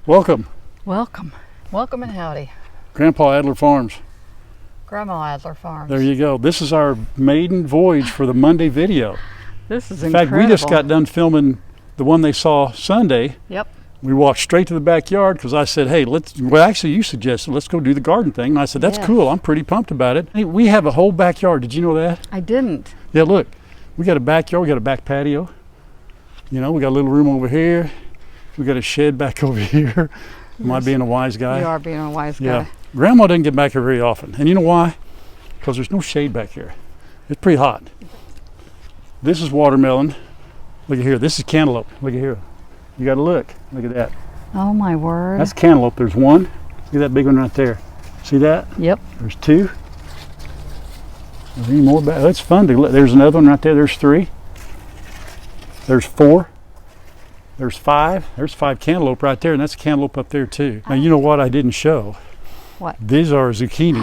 Welcome. Welcome. Welcome and howdy. Grandpa Adler Farms. Grandma Adler Farms. There you go. This is our maiden voyage for the Monday video. This is In incredible. fact, we just got done filming the one they saw Sunday. Yep. We walked straight to the backyard because I said, hey, actually you suggested, let's go do the garden thing. And I said, that's Yes. cool. I'm pretty pumped about it. Hey, we have a whole backyard. Did you know that? I didn't. Yeah, look. We got a backyard. We got a back patio. You know, we got a little room over here. We got a shed back over here. Am I being a wise guy? You are being a wise guy. Yeah. Grandma doesn't get back here very often. And you know why? Because there's no shade back here. It's pretty hot. This is watermelon. Look at here. This is cantaloupe. Look at here. You got to look. Look at that. Oh my word. That's cantaloupe. There's one. Look at that big one right there. See that? Yep. There's two. There's any more back. That's fun to look. There's another one right there. There's three. There's four. There's five. There's five cantaloupe right there, and that's cantaloupe up there too. Now you know what I didn't show? What? These are zucchini.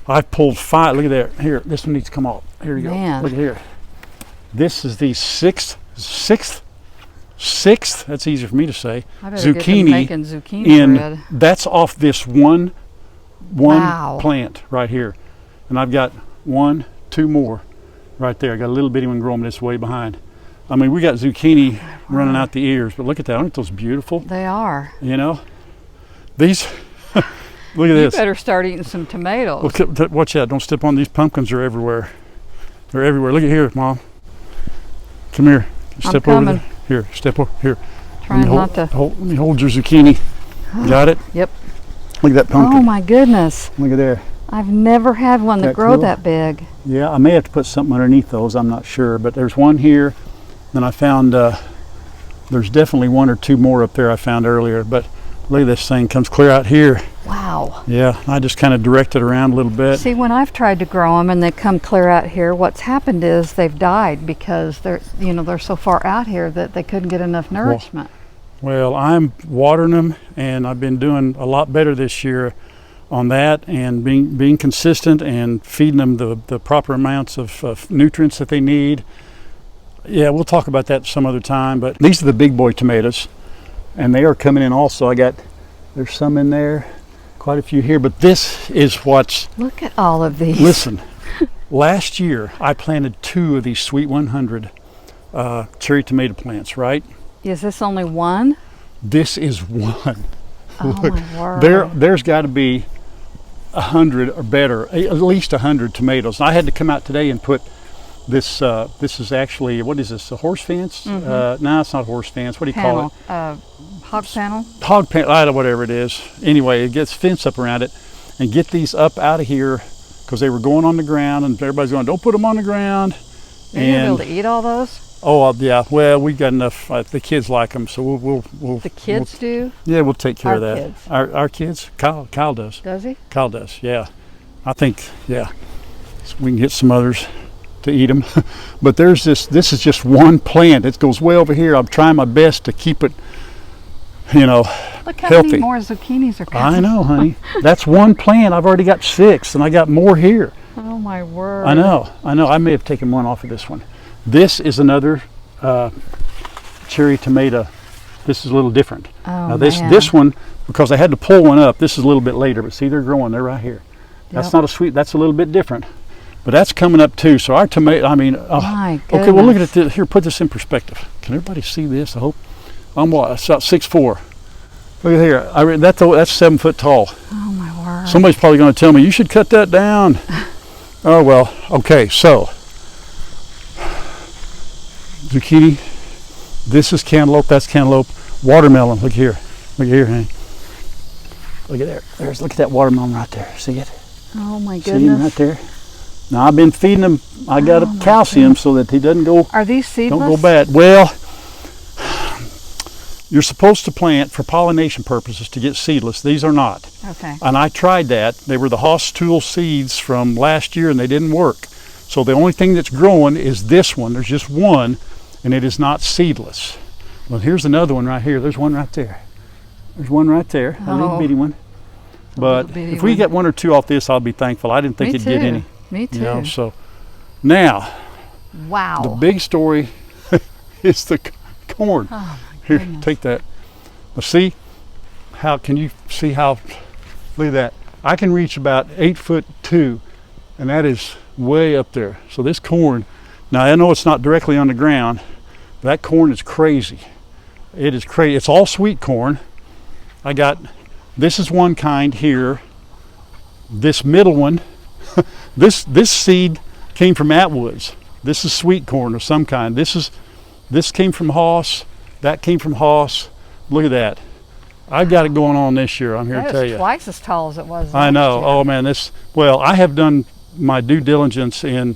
I pulled five. Look at that. Here, this one needs to come off. Here you Man. go. Look at here. This is the sixth. That's easier for me to say. I better get them Zucchini making zucchini in. bread. That's off this one Wow. plant right here, and I've got two more right there. I got a little bitty one growing this way behind. I mean, we got zucchini running out the ears, but look at that. Aren't those beautiful? They are. You know, these. Look at You this. better start eating some tomatoes. Look, watch out! Don't step on these pumpkins. Are everywhere. They're everywhere. Look at here, Mom. Come here. Step over coming. there. Here, step over here. Trying not to. Let me hold your zucchini. Got it? Yep. Look at that pumpkin. Oh my goodness. Look at there. I've never had one that That grow cool? that big. Yeah, I may have to put something underneath those. I'm not sure, but there's one here. Then I found there's definitely one or two more up there I found earlier. But look at this thing. Comes clear out here. Wow. Yeah, I just kind of directed around a little bit. See, when I've tried to grow them and they come clear out here, what's happened is they've died because they're so far out here that they couldn't get enough nourishment. Well, I'm watering them, and I've been doing a lot better this year on that, and being consistent and feeding them the proper amounts of nutrients that they need. Yeah, we'll talk about that some other time, but these are the big boy tomatoes, and they are coming in also. There's some in there, quite a few here, but this is what's... Look at all of these. Listen, last year I planted 2 of these Sweet 100 cherry tomato plants, right? Is this only one? This is one. Oh Look, my word. there's got to be 100 or better, at least 100 tomatoes. And I had to come out today and put this. This is actually, what is this? A horse fence? Mm-hmm. No, it's not horse fence. What do you call it? Hog panel? Hog panel. I don't know, whatever it is. Anyway, it gets fence up around it, and get these up out of here because they were going on the ground, and everybody's going, don't put them on the ground. Are you able to eat all those? Oh yeah. Well, we got enough. The kids like them, so we'll. The kids do? Yeah, we'll take care of Our that. kids. Our kids. Kyle does. Does he? Kyle does. Yeah, I think. Yeah, so we can get some others to eat them. But there's this. This is just one plant. It goes way over here. I'm trying my best to keep it. Look how healthy. many more zucchinis are coming. I know, honey. That's one plant. I've already got 6, and I got more here. Oh my word. I know. I may have taken one off of this one. This is another cherry tomato. This is a little different. Oh, Now this man. this one, because I had to pull one up, this is a little bit later, but see, they're growing. They're right here. That's Yep. not a sweet. That's a little bit different, but that's coming up too. So our tomato. I mean, My okay. Well, look at goodness. it. Here, put this in perspective. Can everybody see this? I hope. I'm what? It's about 6'4". Look at here. That's 7 foot tall. Oh my word. Somebody's probably going to tell me you should cut that down. Oh well. Okay. So zucchini. This is cantaloupe. That's cantaloupe. Watermelon. Look here. Look here, honey. Look at there. Look at that watermelon right there. See it? Oh my See him right goodness. there? Now I've been feeding him. I got Oh, a my calcium so that he doesn't go Are these seedless? don't go bad. Well, you're supposed to plant for pollination purposes to get seedless. These are not. Okay. And I tried that. They were the Haas Tool seeds from last year, and they didn't work. So the only thing that's growing is this one. There's just one, and it is not seedless. Well, here's another one right here. There's one right there. There's one right there, a little Oh. bitty one. But little bitty if we one. get 1 or 2 off this, I'll be thankful. I didn't think Me it'd get too. any. Me too. You know, so now Wow. the big story is the corn. Oh my Here, goodness. take that. But see, how can you see how, look at that. I can reach about 8'2", and that is way up there. So this corn, now I know it's not directly on the ground, but that corn is crazy. It is crazy. It's all sweet corn. I got, this is one kind here. This middle one, this seed came from Atwood's. This is sweet corn of some kind. This came from Hoss. That came from Hoss. Look at that. I've got it going on this year. I'm here to tell you. Twice as tall as it was. I know. Year. Oh man, well, I have done my due diligence in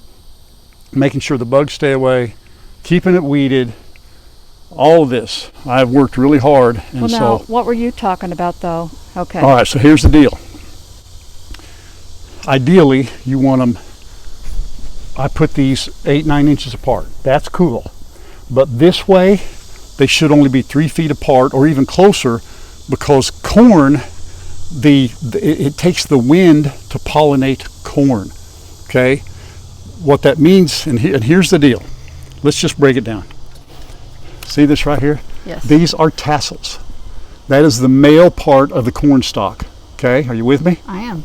making sure the bugs stay away, keeping it weeded, all of this. I've worked really hard. And well, now, so, what were you talking about though? Okay. All right, so here's the deal. Ideally, you want them, I put these 8-9 inches apart. That's cool. But this way, they should only be 3 feet apart or even closer, because corn, it takes the wind to pollinate corn. Okay? What that means, and here's the deal. Let's just break it down. See this right here? Yes. These are tassels. That is the male part of the corn stalk. Okay? Are you with me? I am.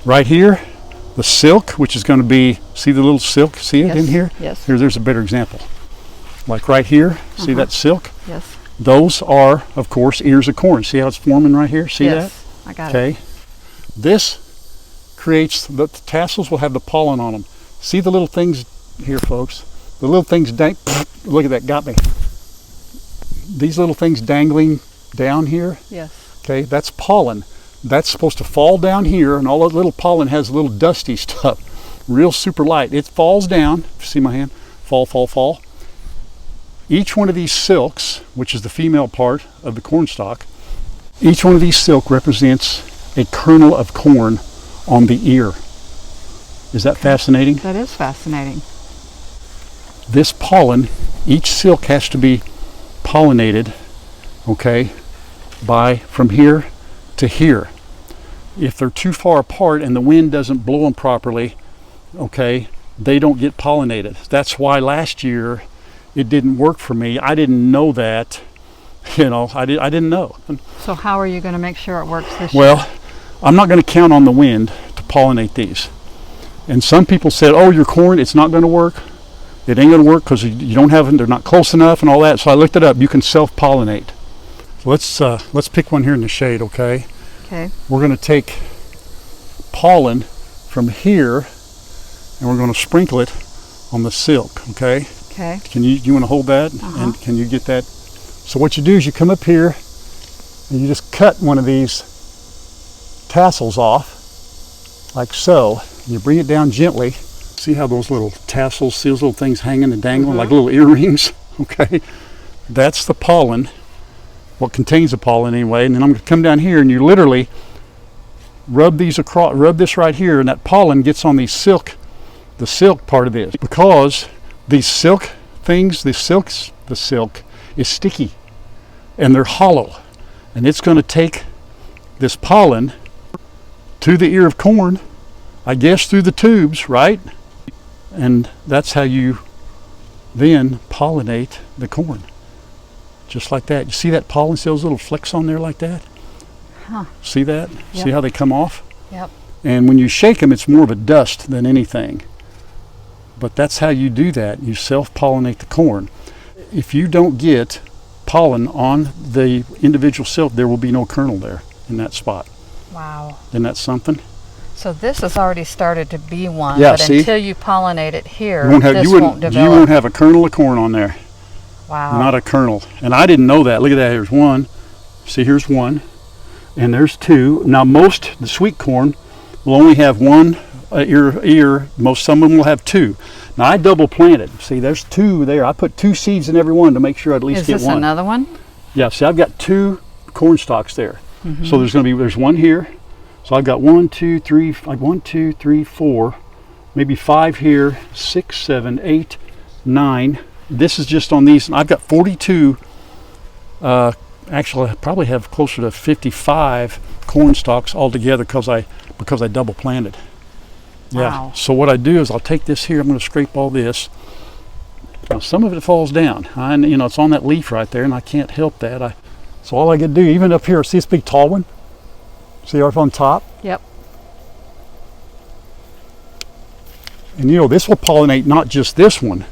Right here, the silk, which is going to be, see the little silk? See it in here? Yes. There's a better example. Like right here, see that silk? Yes. Those are, of course, ears of corn. See how it's forming right here? See that? I got it. Okay. This creates, the tassels will have the pollen on them. See the little things here, folks? The little things, look at that, got me. These little things dangling down here? Yes. Okay, that's pollen. That's supposed to fall down here, and all that little pollen has little dusty stuff, real super light. It falls down, see my hand? Fall, fall, fall. Each one of these silks, which is the female part of the corn stalk, each one of these silk represents a kernel of corn on the ear. Is that fascinating? That is fascinating. This pollen, each silk has to be pollinated, okay, from here to here. If they're too far apart and the wind doesn't blow them properly, okay, they don't get pollinated. That's why last year it didn't work for me. I didn't know that. I didn't know. So how are you going to make sure it works this year? Well, I'm not going to count on the wind to pollinate these. And some people said, oh, your corn, it's not going to work. It ain't going to work because you don't have them, they're not close enough and all that. So I looked it up. You can self-pollinate. Let's pick one here in the shade, okay? Okay. We're going to take pollen from here and we're going to sprinkle it on the silk, okay? Okay. You want to hold that? And can you get that? So what you do is you come up here and you just cut one of these tassels off, like so. And you bring it down gently. See how those little tassels, see those little things hanging and dangling like little earrings? Okay. That's the pollen. What contains the pollen anyway. And then I'm going to come down here and you literally rub these across, rub this right here, and that pollen gets on these silk, the silk part of this, because these silk things, the silk is sticky and they're hollow, and it's going to take this pollen to the ear of corn, I guess through the tubes, right? And that's how you then pollinate the corn, just like that. You see that pollen, see those little flecks on there like that? Huh. See that? Yep. See how they come off? Yep. And when you shake them, it's more of a dust than anything. But that's how you do that. You self-pollinate the corn. If you don't get pollen on the individual silk, there will be no kernel there in that spot. Wow. Isn't that something? So this has already started to be one, Yeah, but see? until you pollinate it here, You won't develop. You won't have a kernel of corn on there. Wow. Not a kernel. And I didn't know that. Look at that. Here's one. See, here's one. And there's two. Now, the sweet corn will only have one ear. Some of them will have two. Now, I double planted. See, there's two there. I put 2 seeds in every one to make sure I'd at least get one. Is this another one? Yeah, see, I've got 2 corn stalks there. So there's one here. So I've got 1, 2, 3, 4, maybe 5 here, 6, 7, 8, 9. This is just on these. I've got 42. Actually, I probably have closer to 55 corn stalks altogether because I double planted. Yeah. Wow. So what I do is I'll take this here. I'm going to scrape all this. Now some of it falls down. It's on that leaf right there, and I can't help that. So all I get to do, even up here, see this big tall one? See up on top? Yep. And you know, this will pollinate not just this one,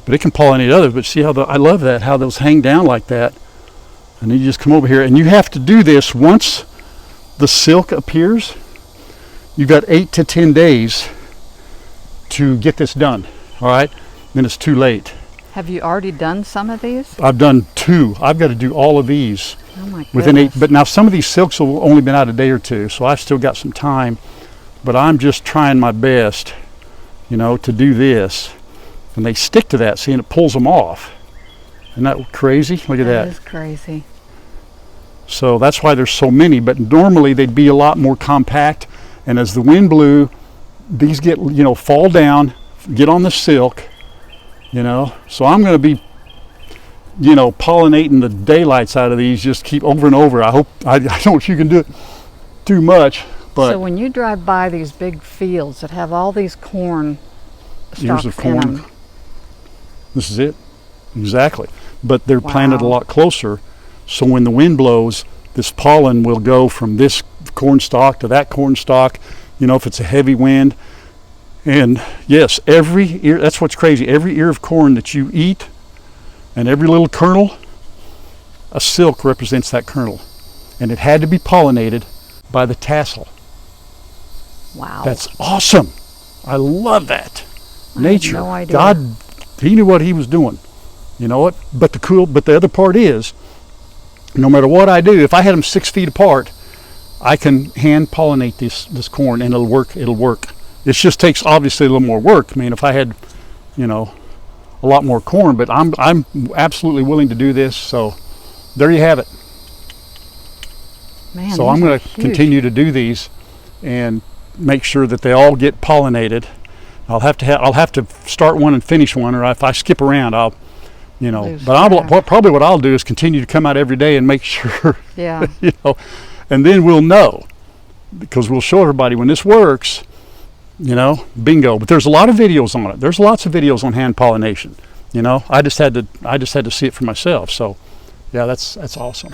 but it can pollinate others. But see how I love that, how those hang down like that. And then you just come over here, and you have to do this once the silk appears. You've got 8 to 10 days to get this done, all right? Then it's too late. Have you already done some of these? I've done 2. I've got to do all of these Oh my goodness. within 8. But now some of these silks have only been out a day or 2, so I've still got some time. But I'm just trying my best, you know, to do this. And they stick to that, see, and it pulls them off. Isn't that crazy? Look at that. That is crazy. So that's why there's so many, but normally they'd be a lot more compact. And as the wind blew, these get, you know, fall down, get on the silk, you know. So I'm going to be, you know, pollinating the daylights out of these, just keep over and over. I don't know if you can do it too much, but So when you drive by these big fields that have all these corn ears stalks of in corn. them, This is it. Exactly. But they're planted a Wow. lot closer, so when the wind blows, this pollen will go from this corn stalk to that corn stalk, you know, if it's a heavy wind. And yes, every ear, that's what's crazy, every ear of corn that you eat and every little kernel, a silk represents that kernel. And it had to be pollinated by the tassel. wow. That's awesome. I love that. I had Nature. no idea. God, he knew what he was doing. You know what? But the other part is, no matter what I do, if I had them 6 feet apart, I can hand pollinate this corn, and it'll work. It just takes obviously a little more work. I mean, if I had, you know, a lot more corn, but I'm absolutely willing to do this. So there you have it. Man, So I'm these going are to huge. continue to do these and make sure that they all get pollinated. I'll have to start one and finish one, or if I skip around, I'll, you know. Lose But track. probably what I'll do is continue to come out every day and make sure, Yeah. you know, and then we'll know, because we'll show everybody when this works, you know, bingo. But there's a lot of videos on it. There's lots of videos on hand pollination. You know, I just had to see it for myself. So, yeah, that's awesome.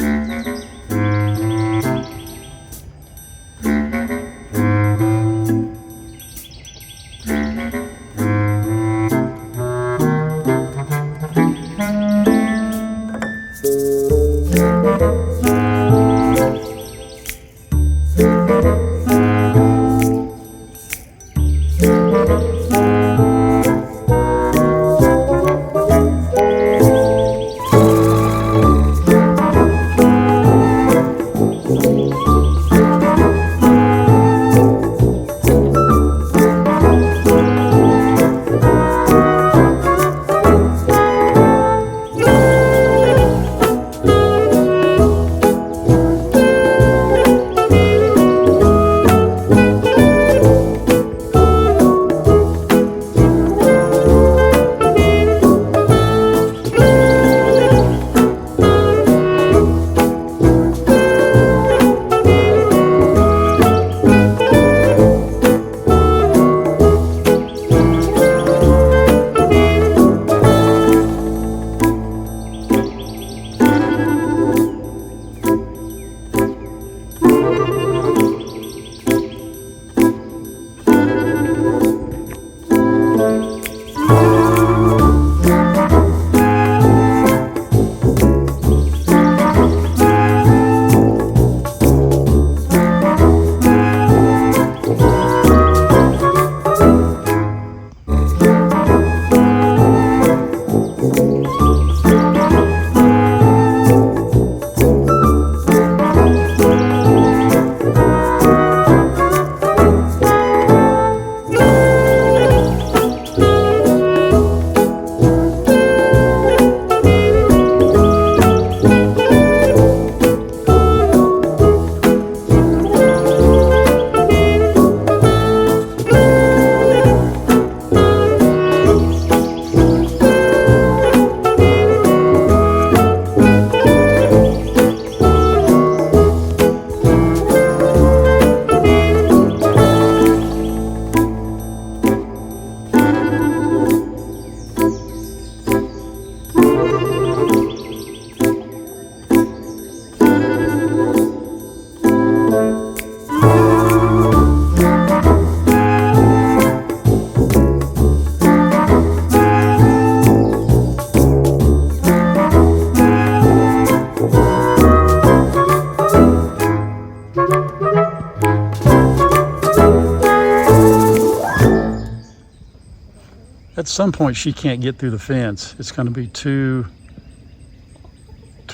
At some point, she can't get through the fence. It's going to be too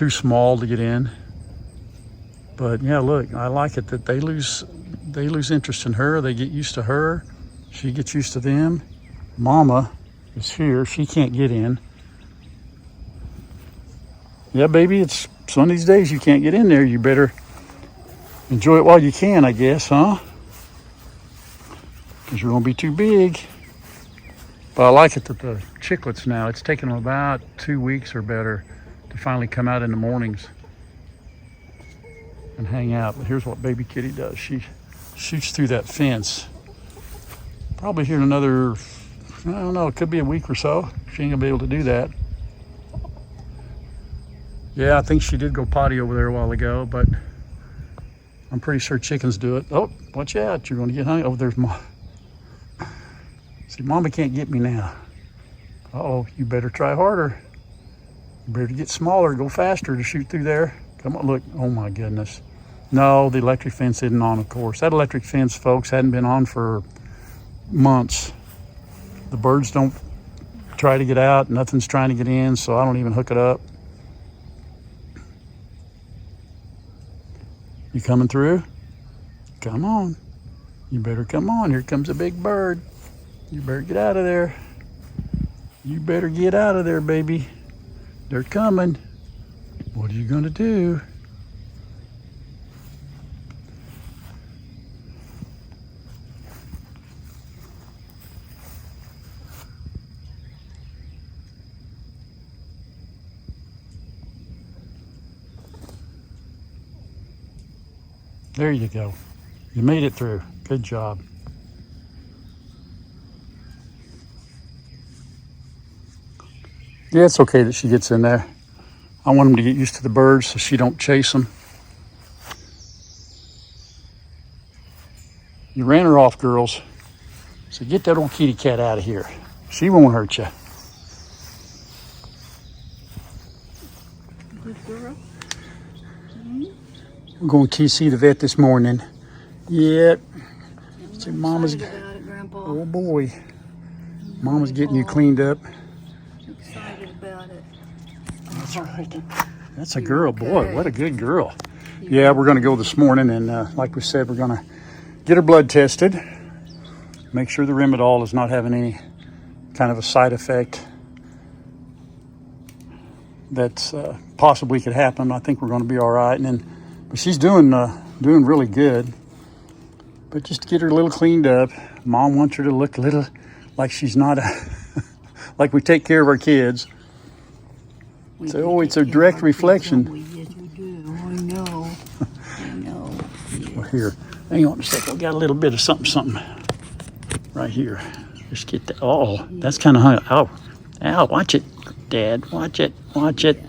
small to get in. But yeah, look, I like it that they lose interest in her. They get used to her. She gets used to them. Mama is here. She can't get in. Yeah, baby, it's some of these days you can't get in there. You better enjoy it while you can, I guess, huh? Because you're going to be too big. But I like it that the chicklets now, it's taken them about 2 weeks or better to finally come out in the mornings and hang out. But here's what baby kitty does. She shoots through that fence. Probably here in another, I don't know, it could be a week or so. She ain't gonna be able to do that. Yeah, I think she did go potty over there a while ago, but I'm pretty sure chickens do it. Oh, watch out, you're gonna get hungry. Oh, there's Mom. See, Mama can't get me now. Uh-oh, you better try harder. You better get smaller, go faster to shoot through there. Come on, look, oh my goodness. No, the electric fence isn't on, of course. That electric fence, folks, hadn't been on for months. The birds don't try to get out, nothing's trying to get in, so I don't even hook it up. You coming through? Come on. You better come on, here comes a big bird. You better get out of there. You better get out of there, baby. They're coming. What are you gonna do? There you go. You made it through. Good job. Yeah, it's okay that she gets in there. I want them to get used to the birds so she don't chase them. You ran her off, girls. So get that old kitty cat out of here. She won't hurt you. Good girl. We're going to see the vet this morning. Yep. See, Mama's. Excited about it, Grandpa. Oh boy. Mama's getting you cleaned up. Excited about it. That's right. That's a girl. Boy, what a good girl. Yeah, we're going to go this morning, and like we said, we're going to get her blood tested. Make sure the Rimadol is not having any kind of a side effect that's possibly could happen. I think we're going to be all right. And then, but she's doing really good. But just to get her a little cleaned up, Mom wants her to look a little like she's not like we take care of our kids. So, oh, it's a direct reflection. Yes, we do. I know. I know. Yes. Well, here, hang on a second. We got a little bit of something right here. Just get that. Oh, that's kind of high. Oh, ow, watch it, Dad. Watch it. Watch it.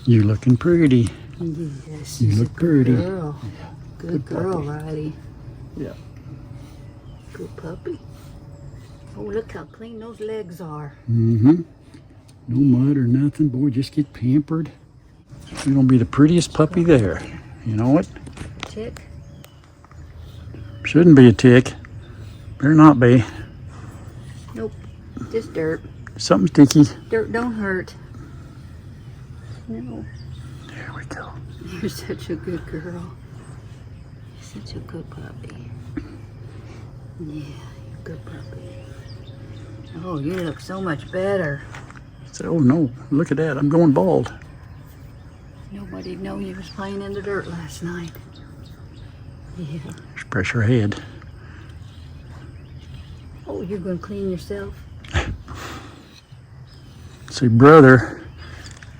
You looking pretty. Yes, You look pretty. Girl. Good girl, puppy. Riley. Yeah. Good puppy. Oh, look how clean those legs are. Mm-hmm. No mud or nothing. Boy, just get pampered. You're going to be the prettiest puppy there. You know what? Tick. Shouldn't be a tick. Better not be. Nope. Just dirt. Something sticky. Dirt don't hurt. No. There we go. You're such a good girl. You're such a good puppy. Yeah, you're a good puppy. Oh, you look so much better. So, oh no, look at that. I'm going bald. Nobody'd know you was playing in the dirt last night. Yeah. Just press your head. Oh, you're going to clean yourself? See, brother.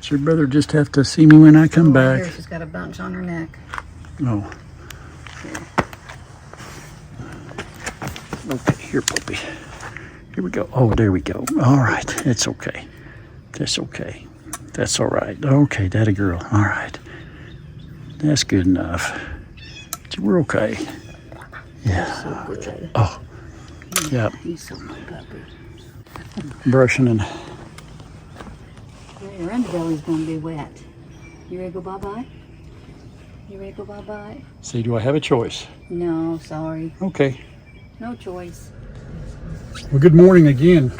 Does your brother just have to see me when I come back? Here, she's got a bunch on her neck. Oh. Okay, here, puppy. Here we go. Oh, there we go. All right. It's okay. That's okay. That's all right. Okay, that a girl. All right. That's good enough. We're okay. Yeah. So good. Oh. Yeah. He's so good, puppy. Brushing and. Your underbelly's going to be wet. You ready to go bye-bye? You ready to go bye-bye? See, do I have a choice? No, sorry. Okay. No choice. Well, good morning again.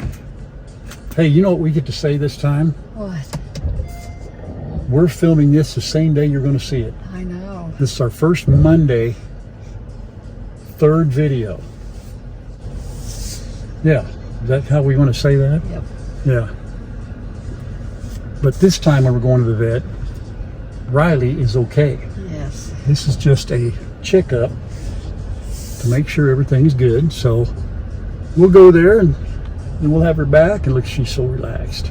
Hey, you know what we get to say this time? What? We're filming this the same day you're going to see it. I know. This is our first Monday, third video. Yeah, is that how we want to say that? Yep. Yeah. But this time when we're going to the vet, Riley is okay. Yes. This is just a checkup to make sure everything's good. So we'll go there and then we'll have her back, and look, she's so relaxed.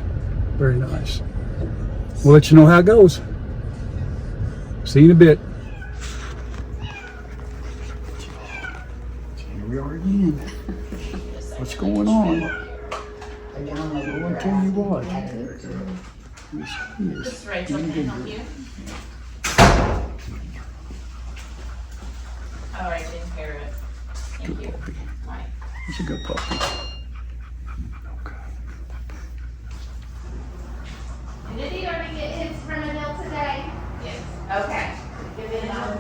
Very nice. We'll let you know how it goes. See you in a bit. Here we are again. What's going on? Going to you what? This Rachel can help you. All right, didn't hear it. Thank Good you. puppy. Bye. He's a good puppy. Did he already get his Renadil today? Yes. Okay. Give it another.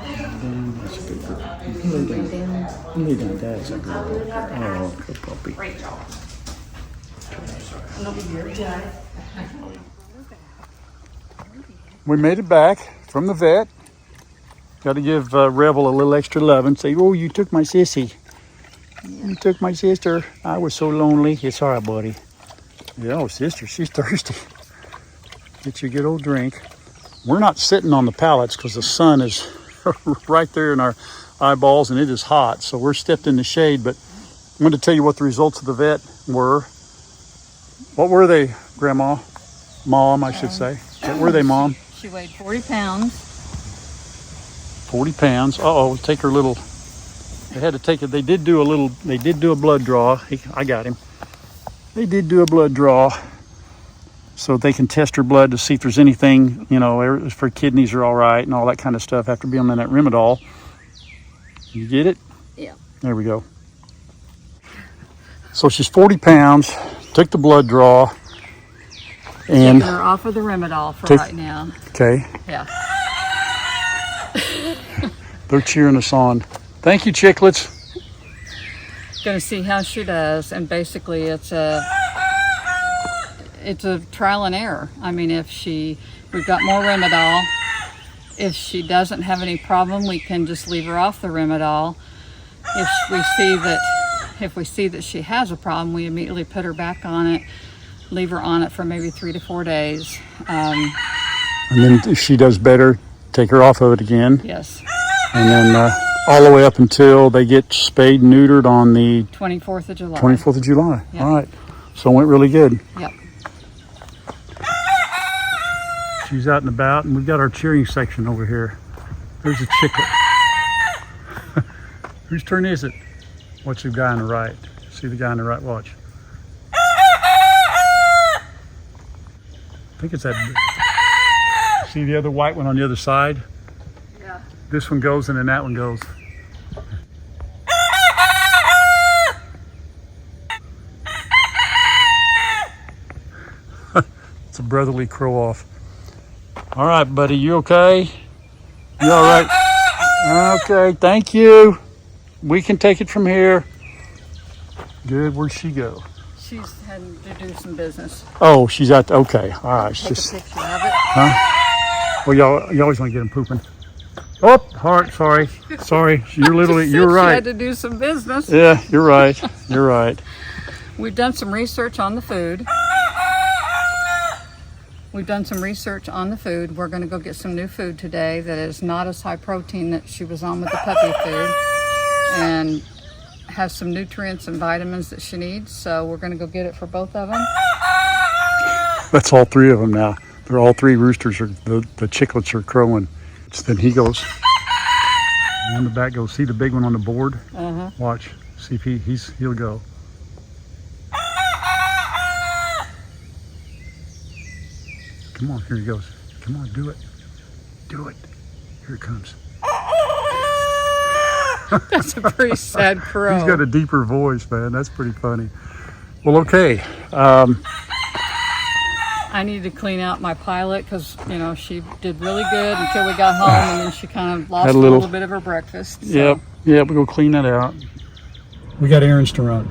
That's a good girl. You lay down. You lay down. That's a girl. Oh, good puppy. Rachel. We made it back from the vet. Got to give Rebel a little extra love and say, "Oh, you took my sissy. You took my sister. I was so lonely." It's all right, buddy. Yeah, oh, sister, she's thirsty. Get you a good old drink. We're not sitting on the pallets because the sun is right there in our eyeballs and it is hot. So we're stepped in the shade. But I'm going to tell you what the results of the vet were. What were they, Grandma? Mom, I should say. What were they, Mom? She weighed 40 pounds. 40 pounds. Uh-oh, take her little, they had to take it. They did do a blood draw. I got him. They did do a blood draw so they can test her blood to see if there's anything, you know, if her kidneys are all right and all that kind of stuff after being on that Rimadol. You get it? Yeah. There we go. So she's 40 pounds, took the blood draw, and Taking her off of the Rimadol for Take- right now. okay, Yeah. they're cheering us on. Thank you, chicklets. Going to see how she does, and basically it's a trial and error. I mean, we've got more Rimadol. If she doesn't have any problem, we can just leave her off the Rimadol. If we see that she has a problem, we immediately put her back on it, leave her on it for maybe 3 to 4 days. And then if she does better, take her off of it again. Yes, And then all the way up until they get spayed and neutered on the 24th of July. 24th of July. Yeah. All right. So it went really good. Yep. She's out and about, and we've got our cheering section over here. There's a chicklet. Whose turn is it? Watch the guy on the right. See the guy on the right? Watch. I think it's that. See the other white one on the other side? Yeah. This one goes, and then that one goes. It's a brotherly crow off. All right, buddy, you okay? You all right? Okay, thank you. We can take it from here. Good, where'd she go? She's heading to do some business. Oh, she's out, okay, all right. Take a picture of it. Well, you always want to get them pooping. Oh, heart, sorry. You're literally, Just you're said She right. had to do some business. Yeah, you're right, you're right. We've done some research on the food. We're going to go get some new food today that is not as high protein that she was on with the puppy food, and has some nutrients and vitamins that she needs. So we're going to go get it for both of them. That's all three of them now. They're all three roosters, the chicklets are crowing. So then he goes, on the back goes, see the big one on the board? Uh-huh. Watch, see if he'll go. Come on, here he goes. Come on, do it. Do it. Here it comes. That's a pretty sad crow. He's got a deeper voice, man. That's pretty funny. Well, okay. I need to clean out my pilot because, she did really good until we got home, and then she kind of lost Had a a little bit of her breakfast. So. Yep, we'll go clean that out. We got errands to run.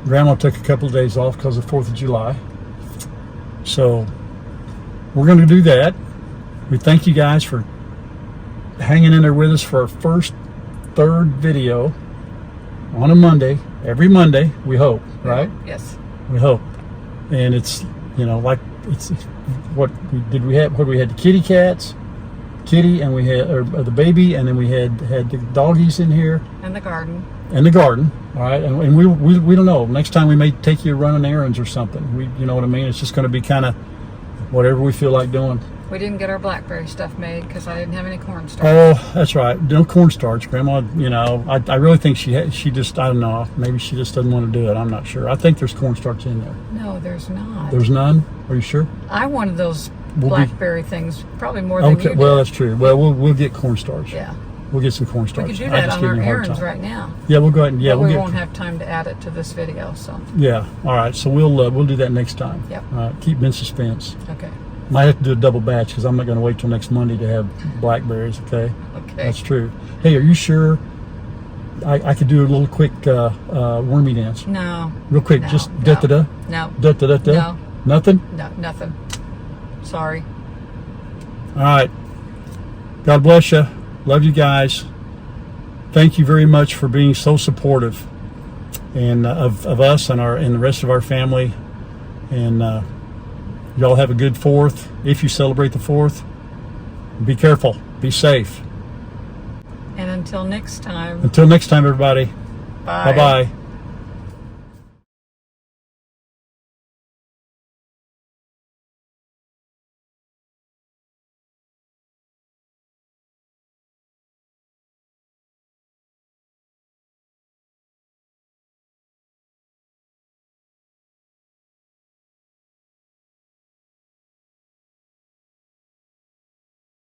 Grandma took a couple of days off because of 4th of July. So we're going to do that. We thank you guys for hanging in there with us for our first third video on a Monday, every Monday, we hope, right? Yes. We hope. And it's, like, it's what we had the kitty cats, kitty, and we had the baby, and then we had the doggies in here. And the garden. And the garden, all right, and we don't know. Next time we may take you running errands or something. You know what I mean? It's just going to be kind of whatever we feel like doing. We didn't get our blackberry stuff made because I didn't have any cornstarch. Oh, that's right. No cornstarch, Grandma. I really think she just, I don't know. Maybe she just doesn't want to do it. I'm not sure. I think there's cornstarch in there. No, there's not. There's none? Are you sure? I wanted those blackberry things probably more than you did. Well, that's true. Well, we'll get cornstarch. Yeah. We'll get some cornstarch. We could do I that just on give our you a hard errands time. right now. Yeah, we'll go ahead and But we'll we get. won't have time to add it to this video, so. Yeah. All right. So we'll do that next time. Yep. All right. Keep in suspense. Okay. Might have to do a double batch because I'm not going to wait till next Monday to have blackberries. Okay. Okay. That's true. Hey, are you sure? I could do a little quick wormy dance. No. Real quick, No, just no, da da da. No. Da da da da. No. Nothing. No, nothing. Sorry. All right. God bless you. Love you guys. Thank you very much for being so supportive, and of us and the rest of our family. And y'all have a good 4th. If you celebrate the 4th, be careful. Be safe. And until next time. Until next time, everybody. Bye. Bye-bye.